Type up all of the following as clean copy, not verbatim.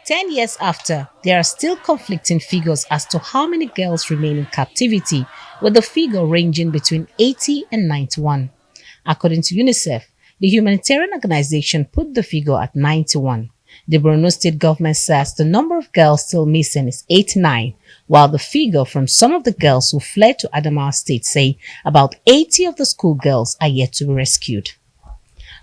10 years after, there are still conflicting figures as to how many girls remain in captivity, with the figure ranging between 80 and 91. According to UNICEF, the humanitarian organization put the figure at 91. The Borno state government says the number of girls still missing is 89, while the figure from some of the girls who fled to Adamawa State say about 80 of the schoolgirls are yet to be rescued.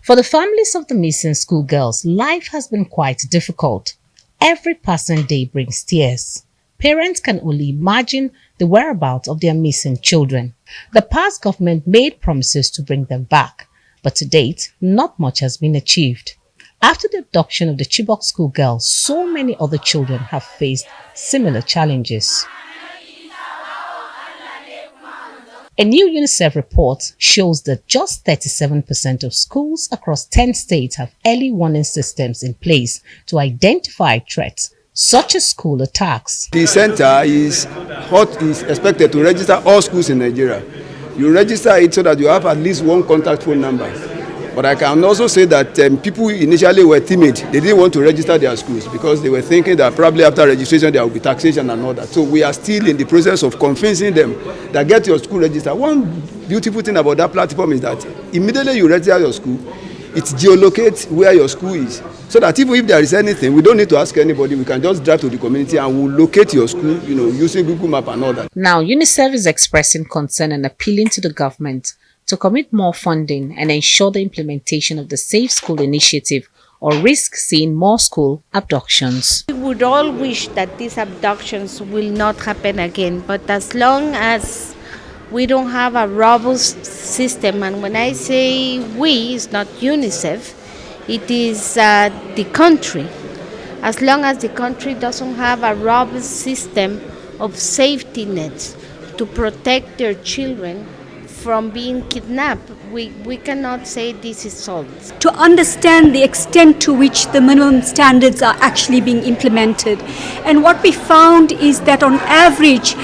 For the families of the missing schoolgirls, life has been quite difficult. Every passing day brings tears. Parents can only imagine the whereabouts of their missing children. The past government made promises to bring them back, but to date, not much has been achieved. After the abduction of the Chibok schoolgirls, so many other children have faced similar challenges. A new UNICEF report shows that just 37% of schools across 10 states have early warning systems in place to identify threats, such as school attacks. The center is expected to register all schools in Nigeria. You register it so that you have at least one contact phone number. But I can also say that people initially were timid. They didn't want to register their schools because they were thinking that probably after registration there will be taxation and all that. So we are still in the process of convincing them that get your school registered. One beautiful thing about that platform is that immediately you register your school, it geolocates where your school is. So that even if there is anything, we don't need to ask anybody. We can just drive to the community and we'll locate your school, using Google Map and all that. Now, UNICEF is expressing concern and appealing to the government to commit more funding and ensure the implementation of the Safe School Initiative, or risk seeing more school abductions. We would all wish that these abductions will not happen again, but as long as we don't have a robust system, and when I say we, it's not UNICEF, it is the country. As long as the country doesn't have a robust system of safety nets to protect their children from being kidnapped, we cannot say this is solved. To understand the extent to which the minimum standards are actually being implemented. And what we found is that on average,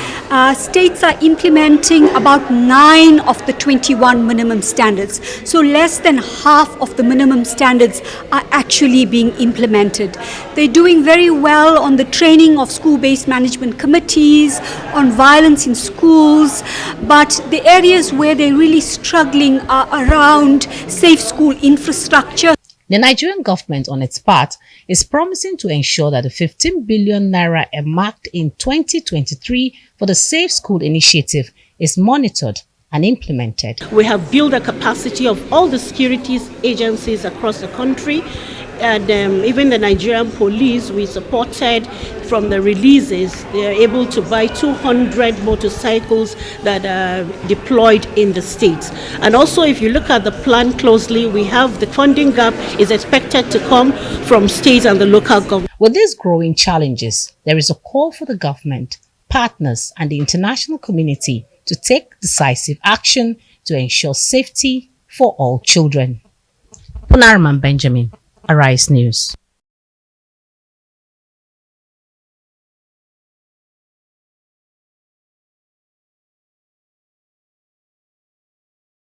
states are implementing about 9 of the 21 minimum standards. So less than half of the minimum standards are actually being implemented. They're doing very well on the training of school-based management committees, on violence in schools, but the areas where they're really struggling are around safe school infrastructure. The Nigerian government, on its part, is promising to ensure that the 15 billion naira earmarked in 2023 for the Safe School Initiative is monitored and implemented. We have built a capacity of all the security agencies across the country, and even the Nigerian police, we supported from the releases. They are able to buy 200 motorcycles that are deployed in the states. And also, if you look at the plan closely, we have the funding gap is expected to come from states and the local government. With these growing challenges, there is a call for the government, partners, and the international community to take decisive action to ensure safety for all children. Punarman Benjamin, Arise News.